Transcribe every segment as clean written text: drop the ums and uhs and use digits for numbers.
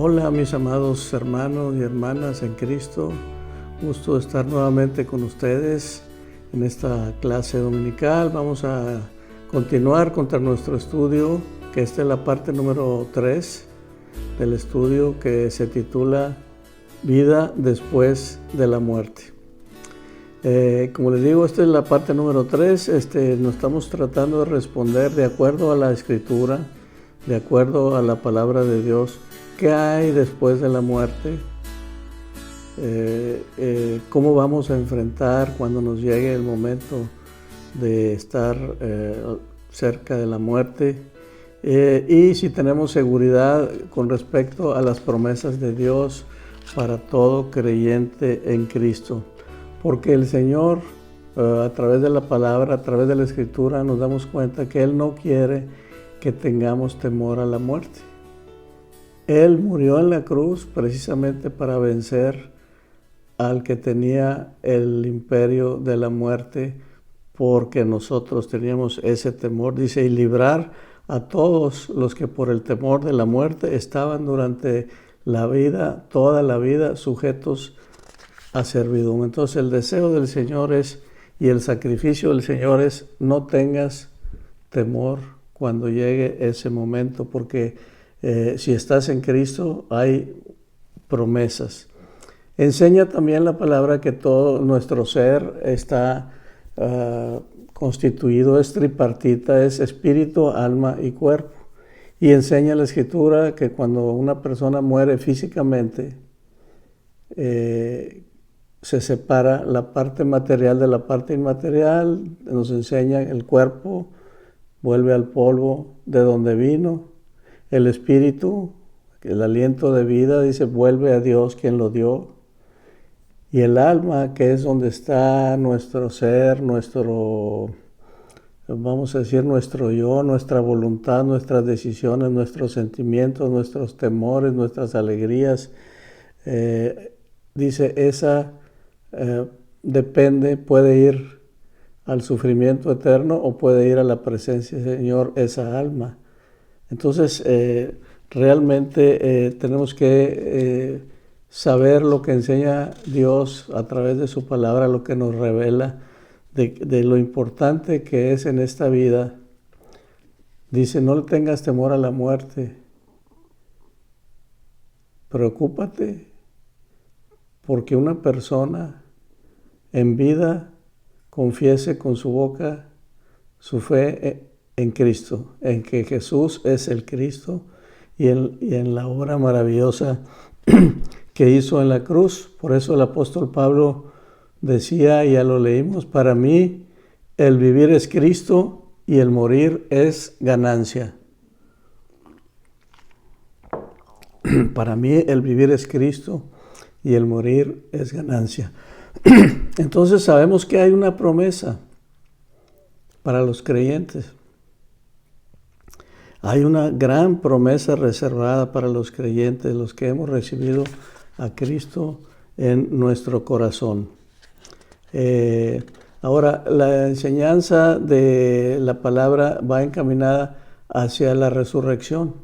Hola mis amados hermanos y hermanas en Cristo, gusto estar nuevamente con ustedes en esta clase dominical. Vamos a continuar con nuestro estudio, que esta es la parte número 3 del estudio, que se titula Vida después de la muerte. Como les digo, esta es la parte número 3. Nos estamos tratando de responder de acuerdo a la Escritura, de acuerdo a la palabra de Dios. ¿Qué hay después de la muerte? ¿Cómo vamos a enfrentar cuando nos llegue el momento de estar cerca de la muerte? Y si tenemos seguridad con respecto a las promesas de Dios para todo creyente en Cristo. Porque el Señor, a través de la palabra, a través de la Escritura, nos damos cuenta que Él no quiere que tengamos temor a la muerte. Él murió en la cruz precisamente para vencer al que tenía el imperio de la muerte, porque nosotros teníamos ese temor. Dice, y librar a todos los que por el temor de la muerte estaban durante la vida, toda la vida, sujetos a servidumbre. Entonces el deseo del Señor es, y el sacrificio del Señor es, no tengas temor cuando llegue ese momento, porque si estás en Cristo hay promesas. Enseña también la palabra que todo nuestro ser está constituido, es tripartita, es espíritu, alma y cuerpo. Y enseña la Escritura que cuando una persona muere físicamente, se separa la parte material de la parte inmaterial. Nos enseña el cuerpo vuelve al polvo de donde vino. El espíritu, el aliento de vida, dice, vuelve a Dios quien lo dio. Y el alma, que es donde está nuestro ser, vamos a decir, nuestro yo, nuestra voluntad, nuestras decisiones, nuestros sentimientos, nuestros temores, nuestras alegrías. Dice, esa depende, puede ir al sufrimiento eterno o puede ir a la presencia del Señor, esa alma. Entonces, realmente tenemos que saber lo que enseña Dios a través de su palabra, lo que nos revela de lo importante que es en esta vida. Dice, no le tengas temor a la muerte. Preocúpate porque una persona en vida confiese con su boca su fe en Cristo, en que Jesús es el Cristo y en la obra maravillosa que hizo en la cruz. Por eso el apóstol Pablo decía, ya lo leímos, para mí el vivir es Cristo y el morir es ganancia. Para mí el vivir es Cristo y el morir es ganancia. Entonces sabemos que hay una promesa para los creyentes. Hay una gran promesa reservada para los creyentes, los que hemos recibido a Cristo en nuestro corazón. Ahora, la enseñanza de la palabra va encaminada hacia la resurrección.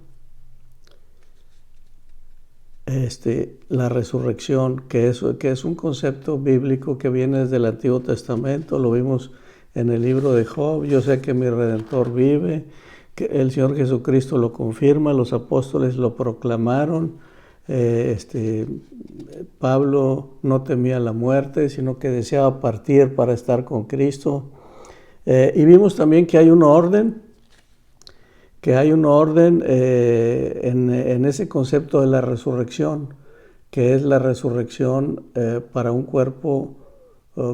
La resurrección, que es un concepto bíblico que viene desde el Antiguo Testamento, lo vimos en el libro de Job. Yo sé que mi Redentor vive, que el Señor Jesucristo lo confirma, los apóstoles lo proclamaron. Pablo no temía la muerte, sino que deseaba partir para estar con Cristo. Y vimos también que hay un orden, en ese concepto de la resurrección, que es la resurrección para un cuerpo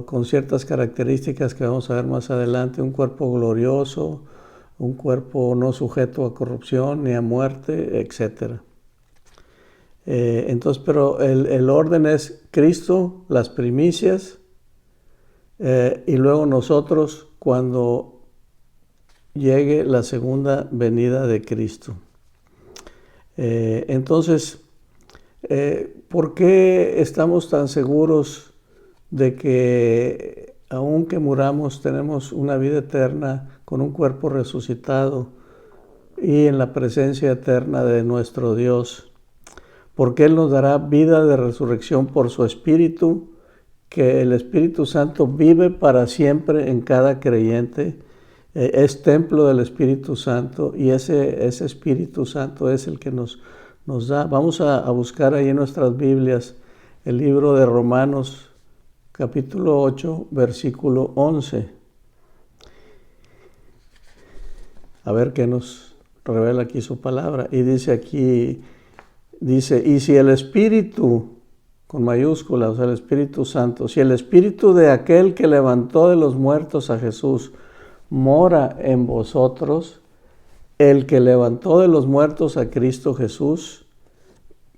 con ciertas características que vamos a ver más adelante, un cuerpo glorioso, un cuerpo no sujeto a corrupción ni a muerte, etc. Entonces, pero el orden es Cristo, las primicias, y luego nosotros cuando llegue la segunda venida de Cristo. Entonces, ¿por qué estamos tan seguros de que aunque muramos tenemos una vida eterna con un cuerpo resucitado y en la presencia eterna de nuestro Dios? porque Él nos dará vida de resurrección por su Espíritu, que el Espíritu Santo vive para siempre en cada creyente. Es templo del Espíritu Santo y ese Espíritu Santo es el que nos da. Vamos a buscar ahí en nuestras Biblias el libro de Romanos, capítulo 8, versículo 11. A ver qué nos revela aquí su palabra. Y dice aquí, y si el Espíritu, con mayúsculas, o sea, el Espíritu Santo, si el Espíritu de aquel que levantó de los muertos a Jesús mora en vosotros, el que levantó de los muertos a Cristo Jesús,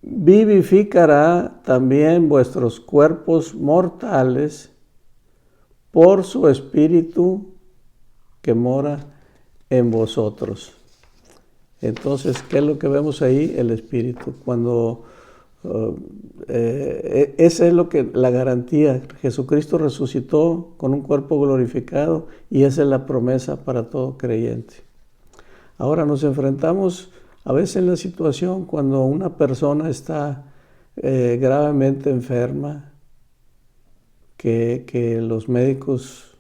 vivificará también vuestros cuerpos mortales por su Espíritu que mora en vosotros. Entonces, ¿qué es lo que vemos ahí? El Espíritu. Cuando esa es lo que la garantía. Jesucristo resucitó con un cuerpo glorificado y esa es la promesa para todo creyente. Ahora nos enfrentamos a veces en la situación cuando una persona está gravemente enferma, que los médicos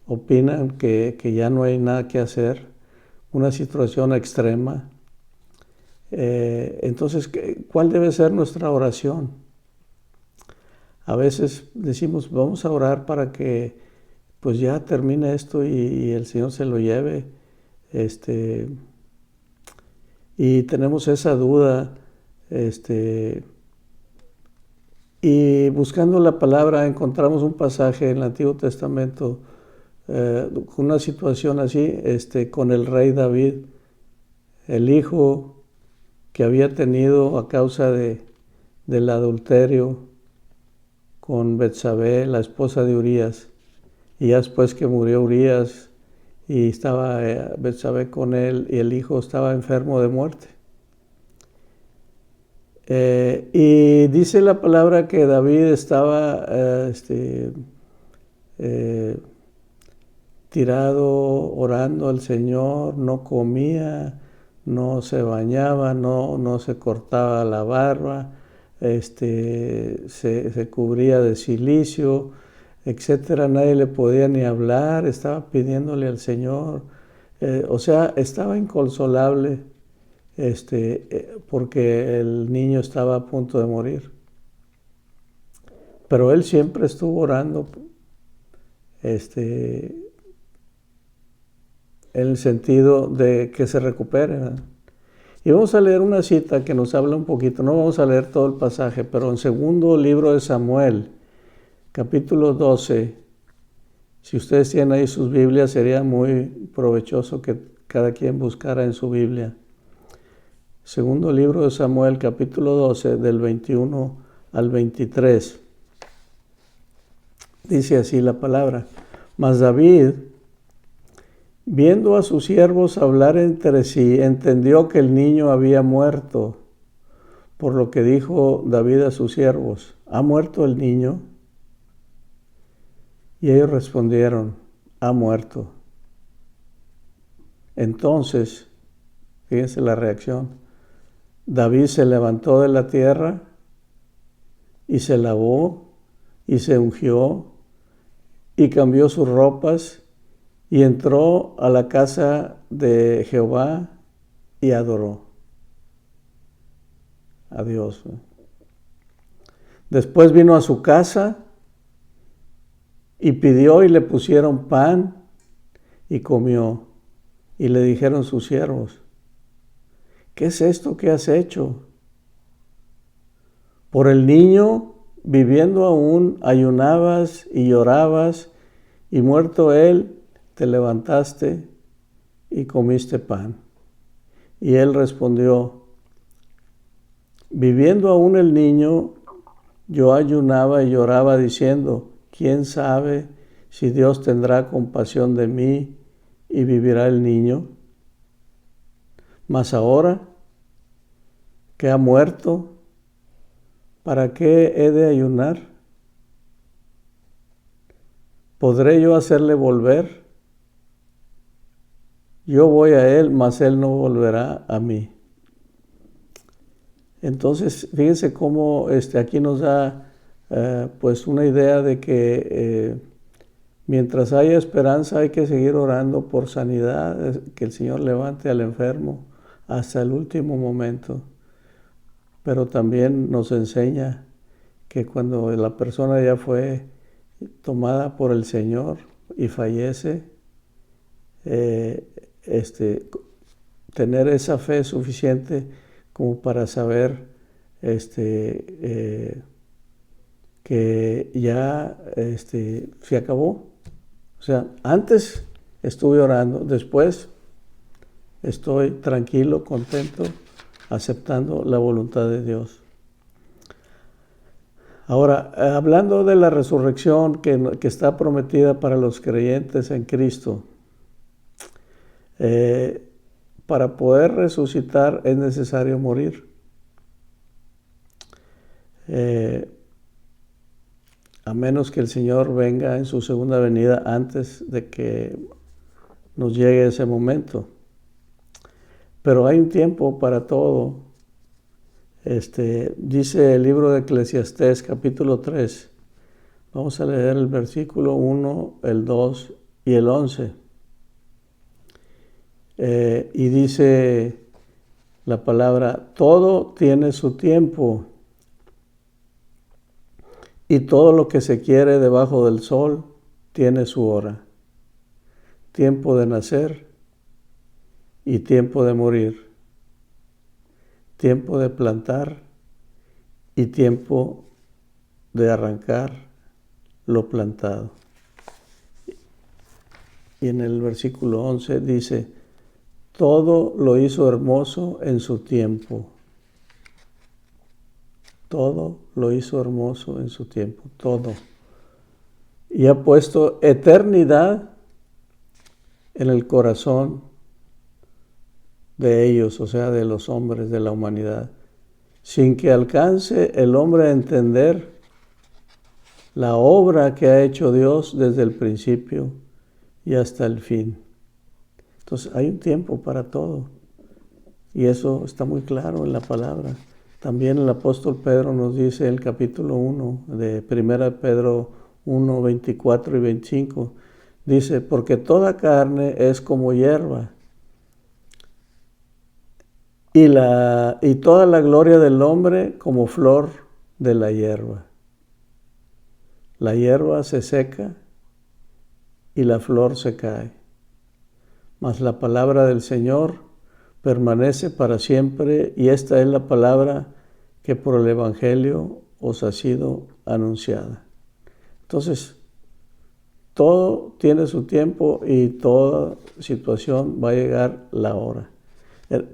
opinan que ya no hay nada que hacer, una situación extrema. Entonces, ¿cuál debe ser nuestra oración? A veces decimos, vamos a orar para que pues ya termine esto y el Señor se lo lleve. Y tenemos esa duda. Y buscando la palabra encontramos un pasaje en el Antiguo Testamento con una situación así, con el rey David, el hijo que había tenido a causa del adulterio con Betsabé, la esposa de Urías, y ya después que murió Urías y estaba Betsabé con él y el hijo estaba enfermo de muerte. Y dice la palabra que David estaba tirado orando al Señor, no comía, no se bañaba, no se cortaba la barba, se cubría de cilicio, etcétera. Nadie le podía ni hablar, estaba pidiéndole al Señor. O sea, estaba inconsolable porque el niño estaba a punto de morir. Pero él siempre estuvo orando en el sentido de que se recupere, ¿verdad? Y vamos a leer una cita que nos habla un poquito, no vamos a leer todo el pasaje, pero en segundo libro de Samuel, capítulo 12, si ustedes tienen ahí sus Biblias, sería muy provechoso que cada quien buscara en su Biblia. Segundo libro de Samuel, capítulo 12, del 21 al 23. Dice así la palabra: Mas David, viendo a sus siervos hablar entre sí, entendió que el niño había muerto, por lo que dijo David a sus siervos: ¿Ha muerto el niño? Y ellos respondieron: ha muerto. Entonces, fíjense la reacción, David se levantó de la tierra y se lavó y se ungió y cambió sus ropas y entró a la casa de Jehová y adoró a Dios. Después vino a su casa y pidió y le pusieron pan y comió. Y le dijeron sus siervos: ¿qué es esto que has hecho? Por el niño, viviendo aún, ayunabas y llorabas, y muerto él, te levantaste y comiste pan. Y él respondió: viviendo aún el niño, yo ayunaba y lloraba diciendo: ¿quién sabe si Dios tendrá compasión de mí y vivirá el niño? Mas ahora que ha muerto, ¿para qué he de ayunar? ¿Podré yo hacerle volver? Yo voy a él, mas él no volverá a mí. Entonces, fíjense cómo aquí nos da pues una idea de que mientras haya esperanza hay que seguir orando por sanidad, que el Señor levante al enfermo hasta el último momento. Pero también nos enseña que cuando la persona ya fue tomada por el Señor y fallece, tener esa fe suficiente como para saber que ya se acabó. O sea, antes estuve orando, después estoy tranquilo, contento, aceptando la voluntad de Dios. Ahora, hablando de la resurrección que está prometida para los creyentes en Cristo, para poder resucitar es necesario morir. A menos que el Señor venga en su segunda venida antes de que nos llegue ese momento. Pero hay un tiempo para todo. Dice el libro de Eclesiastés, capítulo 3. Vamos a leer el versículo 1, el 2 y el 11. Y dice la palabra, todo tiene su tiempo, y todo lo que se quiere debajo del sol tiene su hora. Tiempo de nacer y tiempo de morir. Tiempo de plantar y tiempo de arrancar lo plantado. Y en el versículo 11 dice, todo lo hizo hermoso en su tiempo. Todo lo hizo hermoso en su tiempo, todo. Y ha puesto eternidad en el corazón de ellos, o sea, de los hombres, de la humanidad, sin que alcance el hombre a entender la obra que ha hecho Dios desde el principio y hasta el fin. Entonces, hay un tiempo para todo, y eso está muy claro en la palabra. También el apóstol Pedro nos dice en el capítulo 1 de 1 Pedro 1, 24 y 25, dice, porque toda carne es como hierba, y toda la gloria del hombre como flor de la hierba. La hierba se seca y la flor se cae, mas la palabra del Señor permanece para siempre, y esta es la palabra que por el Evangelio os ha sido anunciada. Entonces, todo tiene su tiempo y toda situación va a llegar la hora.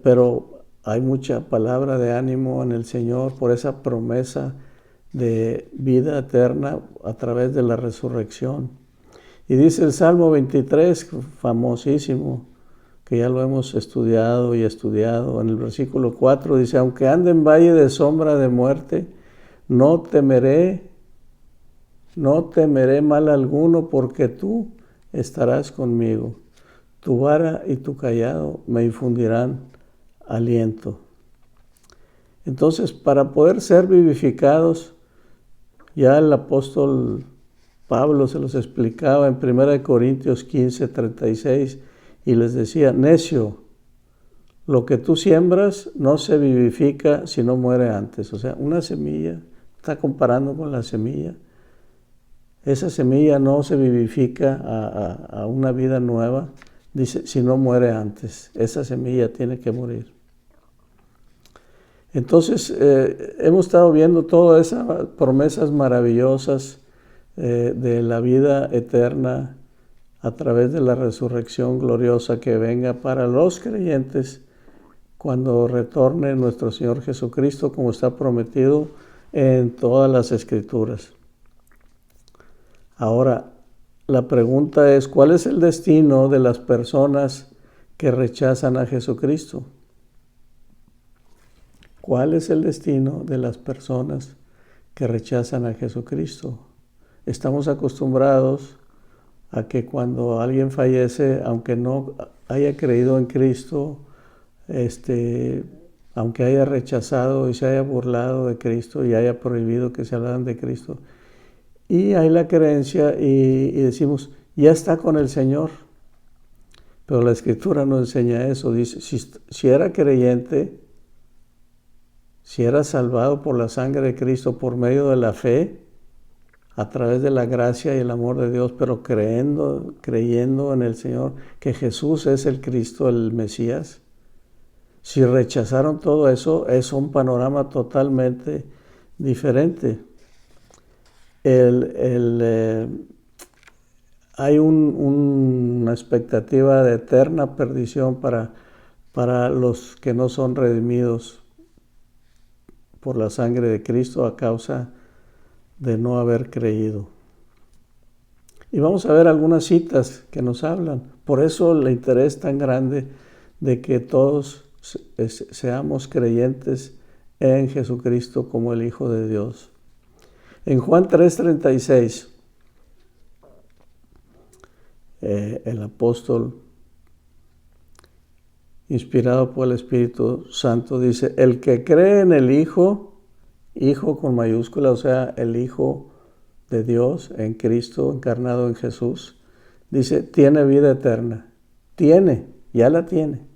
Pero hay mucha palabra de ánimo en el Señor por esa promesa de vida eterna a través de la resurrección. Y dice el Salmo 23, famosísimo, que ya lo hemos estudiado y estudiado, en el versículo 4 dice, aunque ande en valle de sombra de muerte, no temeré mal alguno, porque tú estarás conmigo. Tu vara y tu cayado me infundirán aliento. Entonces, para poder ser vivificados, ya el apóstol Pablo se los explicaba en 1 Corintios 15, 36, y les decía, necio, lo que tú siembras no se vivifica si no muere antes. O sea, una semilla, está comparando con la semilla. Esa semilla no se vivifica a una vida nueva, dice, si no muere antes. Esa semilla tiene que morir. Entonces, hemos estado viendo todas esas promesas maravillosas de la vida eterna a través de la resurrección gloriosa que venga para los creyentes cuando retorne nuestro Señor Jesucristo, como está prometido en todas las Escrituras. Ahora, la pregunta es, ¿cuál es el destino de las personas que rechazan a Jesucristo? ¿Cuál es el destino de las personas que rechazan a Jesucristo? Estamos acostumbrados a que cuando alguien fallece, aunque no haya creído en Cristo, aunque haya rechazado y se haya burlado de Cristo y haya prohibido que se hablaran de Cristo. Y hay la creencia y decimos, ya está con el Señor. Pero la Escritura no enseña eso. Dice, si era creyente, si era salvado por la sangre de Cristo por medio de la fe, a través de la gracia y el amor de Dios, pero creyendo en el Señor, que Jesús es el Cristo, el Mesías, si rechazaron todo eso, es un panorama totalmente diferente. Hay una expectativa de eterna perdición para los que no son redimidos por la sangre de Cristo a causa de no haber creído. Y vamos a ver algunas citas que nos hablan. Por eso el interés tan grande de que todos seamos creyentes en Jesucristo como el Hijo de Dios. En Juan 3:36, el apóstol, inspirado por el Espíritu Santo, dice, el que cree en el Hijo, Hijo con mayúscula, o sea, el Hijo de Dios en Cristo, encarnado en Jesús, dice, tiene vida eterna. Ya la tiene.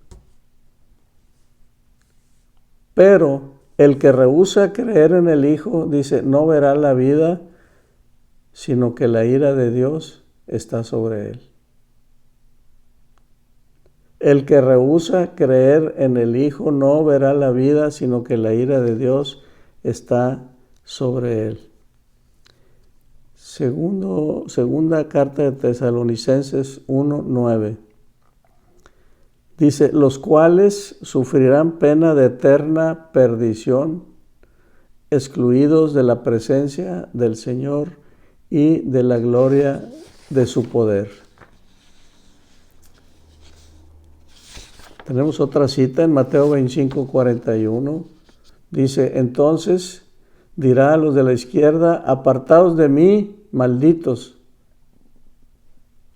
Pero el que rehúsa creer en el Hijo, dice, no verá la vida, sino que la ira de Dios está sobre él. El que rehúsa creer en el Hijo no verá la vida, sino que la ira de Dios está sobre él. Segunda carta de Tesalonicenses 1:9. Dice, los cuales sufrirán pena de eterna perdición, excluidos de la presencia del Señor y de la gloria de su poder. Tenemos otra cita en Mateo 25:41. Dice, entonces dirá a los de la izquierda, apartaos de mí, malditos,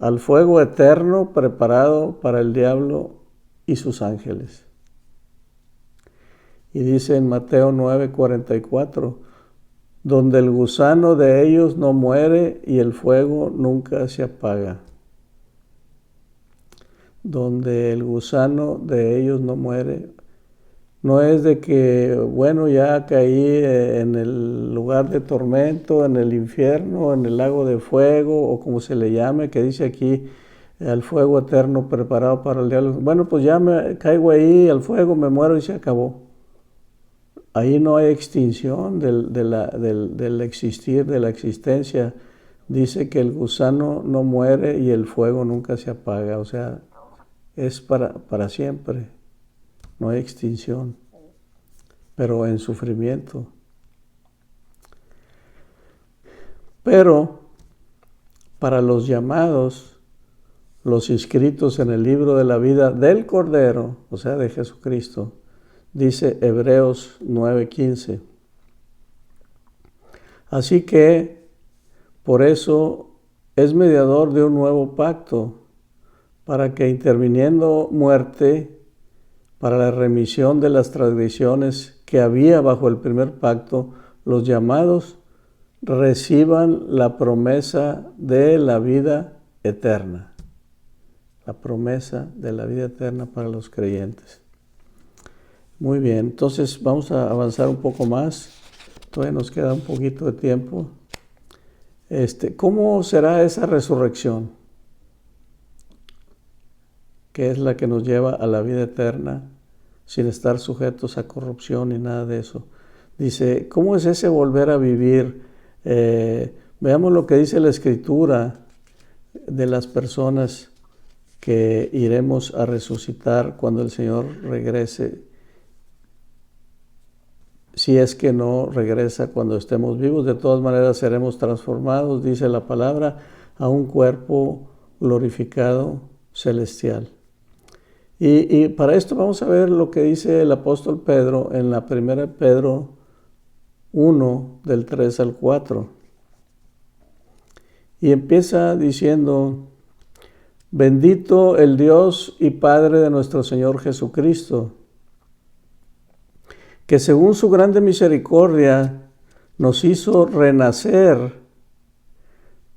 al fuego eterno preparado para el diablo y sus ángeles. Y dice en Mateo 9:44, donde el gusano de ellos no muere y el fuego nunca se apaga. Donde el gusano de ellos no muere. No es de que, bueno, ya caí en el lugar de tormento, en el infierno, en el lago de fuego, o como se le llame, que dice aquí, al fuego eterno preparado para el diablo. Bueno, pues ya me caigo ahí al fuego, me muero y se acabó. Ahí no hay extinción del existir, de la existencia. Dice que el gusano no muere y el fuego nunca se apaga. O sea, es para siempre. No hay extinción, pero en sufrimiento. Pero para los llamados, los inscritos en el libro de la vida del Cordero, o sea, de Jesucristo, dice Hebreos 9:15. Así que, por eso, es mediador de un nuevo pacto, para que interviniendo muerte, para la remisión de las transgresiones que había bajo el primer pacto, los llamados reciban la promesa de la vida eterna. La promesa de la vida eterna para los creyentes. Muy bien, entonces vamos a avanzar un poco más. Todavía nos queda un poquito de tiempo. ¿Cómo será esa resurrección? Que es la que nos lleva a la vida eterna, sin estar sujetos a corrupción ni nada de eso. Dice, ¿cómo es ese volver a vivir? Veamos lo que dice la Escritura de las personas que iremos a resucitar cuando el Señor regrese, si es que no regresa cuando estemos vivos. De todas maneras seremos transformados, dice la palabra, a un cuerpo glorificado celestial. Y para esto vamos a ver lo que dice el apóstol Pedro en la primera Pedro 1, del 3 al 4. Y empieza diciendo, bendito el Dios y Padre de nuestro Señor Jesucristo, que según su grande misericordia nos hizo renacer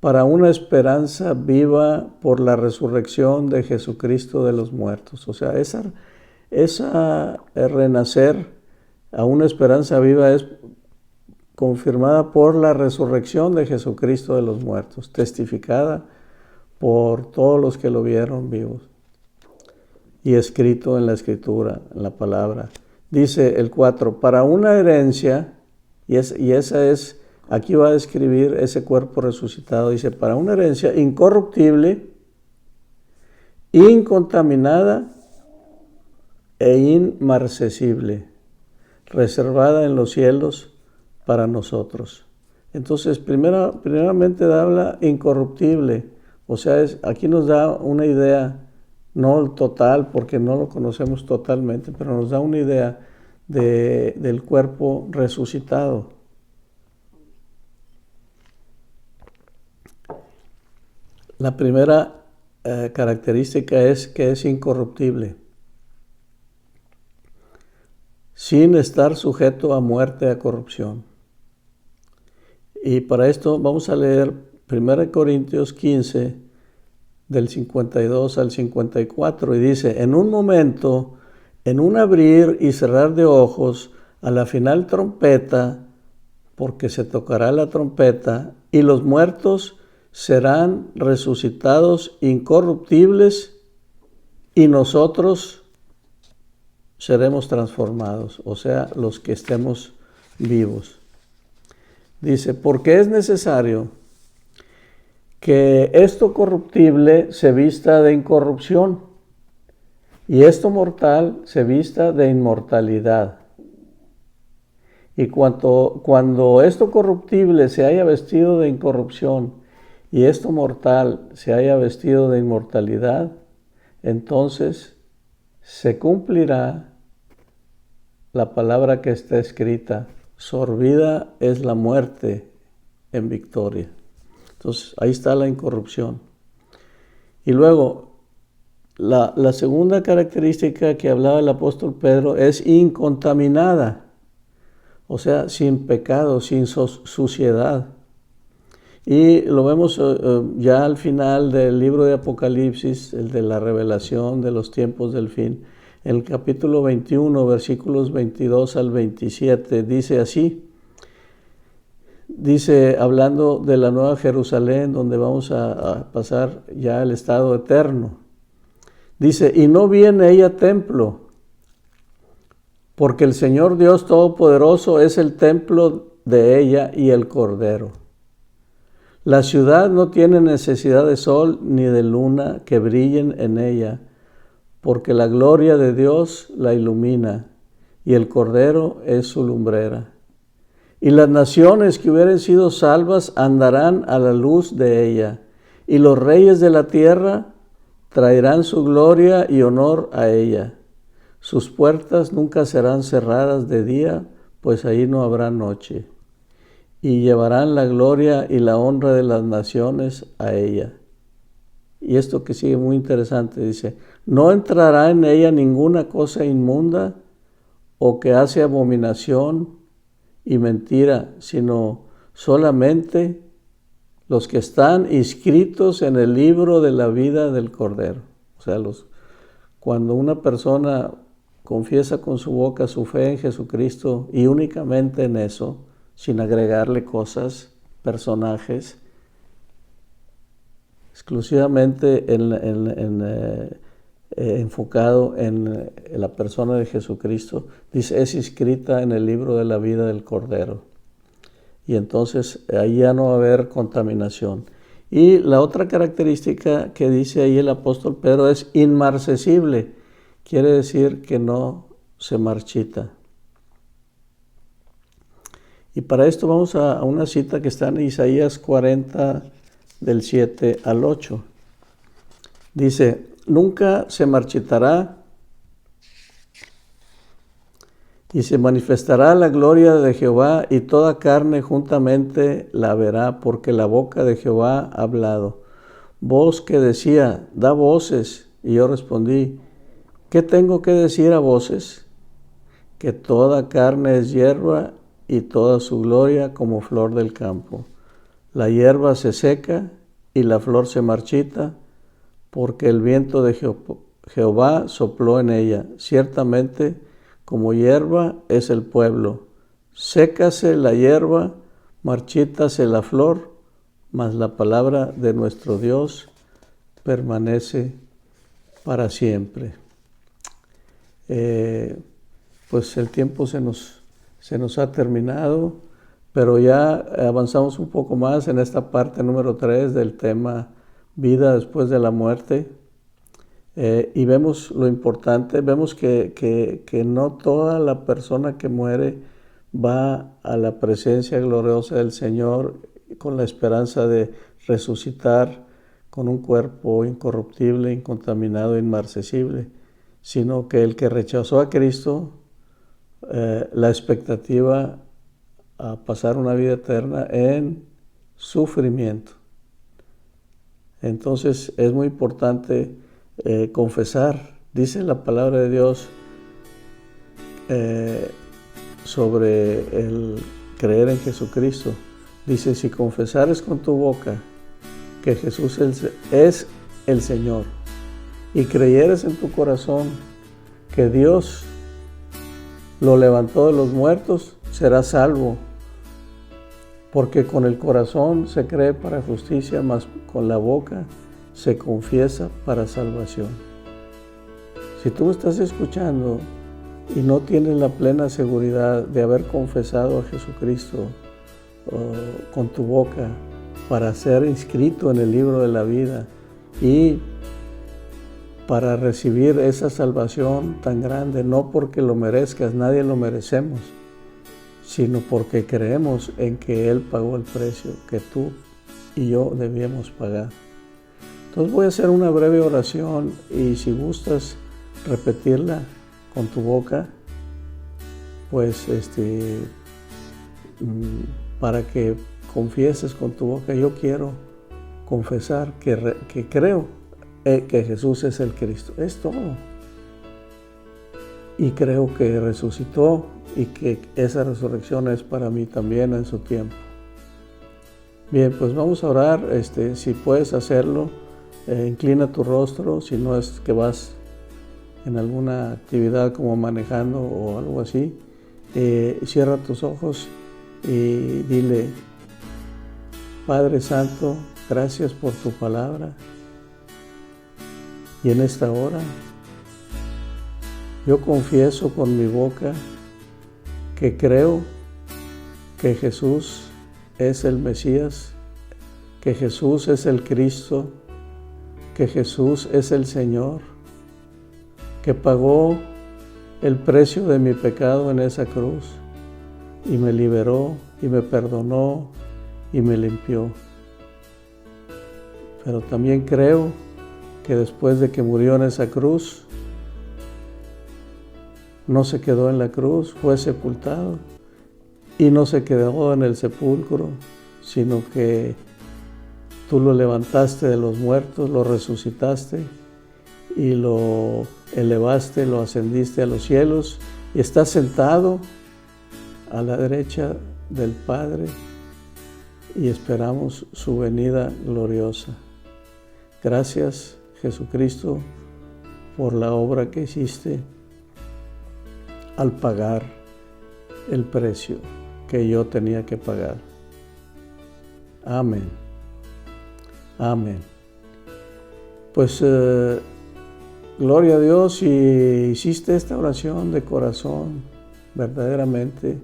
para una esperanza viva por la resurrección de Jesucristo de los muertos. O sea, esa renacer a una esperanza viva es confirmada por la resurrección de Jesucristo de los muertos, testificada por todos los que lo vieron vivos y escrito en la Escritura, en la palabra. Dice el 4, para una herencia, y esa es, aquí va a describir ese cuerpo resucitado, dice, para una herencia incorruptible, incontaminada e inmarcesible, reservada en los cielos para nosotros. Entonces, primeramente habla incorruptible, o sea, aquí nos da una idea, no total, porque no lo conocemos totalmente, pero nos da una idea del cuerpo resucitado. La primera característica es que es incorruptible, sin estar sujeto a muerte, a corrupción. Y para esto vamos a leer 1 Corintios 15, del 52 al 54, y dice, en un momento, en un abrir y cerrar de ojos, a la final trompeta, porque se tocará la trompeta, y los muertos serán resucitados incorruptibles, y nosotros seremos transformados, o sea, los que estemos vivos. Dice, porque es necesario que esto corruptible se vista de incorrupción y esto mortal se vista de inmortalidad. Y cuando esto corruptible se haya vestido de incorrupción y esto mortal se haya vestido de inmortalidad, entonces se cumplirá la palabra que está escrita, sorbida es la muerte en victoria. Entonces, ahí está la incorrupción. Y luego, la segunda característica que hablaba el apóstol Pedro es incontaminada, o sea, sin pecado, sin suciedad. Y lo vemos ya al final del libro de Apocalipsis, el de la revelación de los tiempos del fin. En el capítulo 21, versículos 22 al 27, dice así. Dice, hablando de la nueva Jerusalén, donde vamos a pasar ya el estado eterno. Dice, y no vi en ella templo, porque el Señor Dios Todopoderoso es el templo de ella y el Cordero. La ciudad no tiene necesidad de sol ni de luna que brillen en ella, porque la gloria de Dios la ilumina, y el Cordero es su lumbrera. Y las naciones que hubieren sido salvas andarán a la luz de ella, y los reyes de la tierra traerán su gloria y honor a ella. Sus puertas nunca serán cerradas de día, pues ahí no habrá noche. Y llevarán la gloria y la honra de las naciones a ella. Y esto que sigue muy interesante, dice, no entrará en ella ninguna cosa inmunda o que hace abominación y mentira, sino solamente los que están inscritos en el libro de la vida del Cordero. O sea, cuando una persona confiesa con su boca su fe en Jesucristo y únicamente en eso, sin agregarle cosas, personajes, exclusivamente enfocado en la persona de Jesucristo, dice, es inscrita en el libro de la vida del Cordero. Y entonces ahí ya no va a haber contaminación. Y la otra característica que dice ahí el apóstol Pedro es inmarcesible, quiere decir que no se marchita. Y para esto vamos a una cita que está en Isaías 40, del 7 al 8. Dice, nunca se marchitará y se manifestará la gloria de Jehová y toda carne juntamente la verá, porque la boca de Jehová ha hablado. Voz que decía, da voces, y yo respondí, ¿qué tengo que decir a voces? que toda carne es hierba y toda su gloria como flor del campo. La hierba se seca y la flor se marchita, porque el viento de Jehová sopló en ella. Ciertamente, como hierba es el pueblo. Sécase la hierba, marchítase la flor, mas la palabra de nuestro Dios permanece para siempre. Pues el tiempo se nos ha terminado, pero ya avanzamos un poco más en esta parte número 3 del tema vida después de la muerte. Y vemos lo importante, vemos que no toda la persona que muere va a la presencia gloriosa del Señor con la esperanza de resucitar con un cuerpo incorruptible, incontaminado, inmarcesible, sino que el que rechazó a Cristo, la expectativa a pasar una vida eterna en sufrimiento. Entonces es muy importante confesar, dice la palabra de Dios sobre el creer en Jesucristo. Dice, si confesares con tu boca que Jesús es el Señor y creyeres en tu corazón que Dios lo levantó de los muertos, serás salvo. Porque con el corazón se cree para justicia, mas con la boca se confiesa para salvación. Si tú me estás escuchando y no tienes la plena seguridad de haber confesado a Jesucristo con tu boca para ser inscrito en el libro de la vida y para recibir esa salvación tan grande, no porque lo merezcas, nadie lo merecemos, sino porque creemos en que Él pagó el precio que tú y yo debíamos pagar. Entonces voy a hacer una breve oración y si gustas repetirla con tu boca, pues para que confieses con tu boca, yo quiero confesar que creo que Jesús es el Cristo. Es todo. Y creo que resucitó y que esa resurrección es para mí también en su tiempo. Bien, pues vamos a orar. Si puedes hacerlo, inclina tu rostro, si no es que vas en alguna actividad como manejando o algo así, cierra tus ojos y dile: Padre Santo, gracias por tu palabra. Y en esta hora yo confieso con mi boca que creo que Jesús es el Mesías, que Jesús es el Cristo, que Jesús es el Señor, que pagó el precio de mi pecado en esa cruz y me liberó y me perdonó y me limpió. Pero también creo que después de que murió en esa cruz, no se quedó en la cruz, fue sepultado y no se quedó en el sepulcro, sino que tú lo levantaste de los muertos, lo resucitaste y lo elevaste, lo ascendiste a los cielos y está sentado a la derecha del Padre y esperamos su venida gloriosa. Gracias, Jesucristo, por la obra que hiciste al pagar el precio que yo tenía que pagar. Amén. Amén. Pues gloria a Dios, si hiciste esta oración de corazón, verdaderamente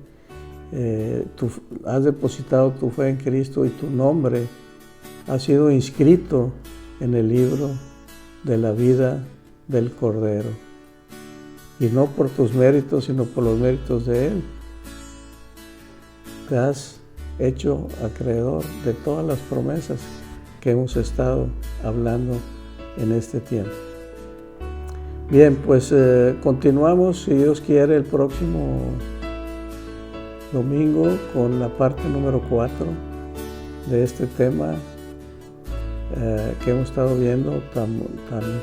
tú has depositado tu fe en Cristo y tu nombre ha sido inscrito en el libro de la vida del Cordero. Y no por tus méritos, sino por los méritos de Él. Te has hecho acreedor de todas las promesas que hemos estado hablando en este tiempo. Bien, pues continuamos, si Dios quiere, el próximo domingo con la parte número 4 de este tema que hemos estado viendo tan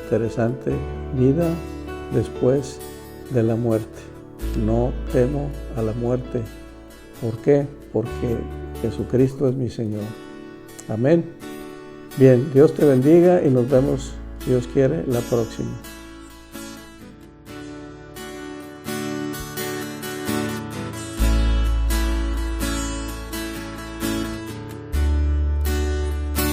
interesante, vida después de la muerte. no temo a la muerte. ¿Por qué? Porque Jesucristo es mi Señor. Amén. Bien, Dios te bendiga y nos vemos, si Dios quiere, la próxima.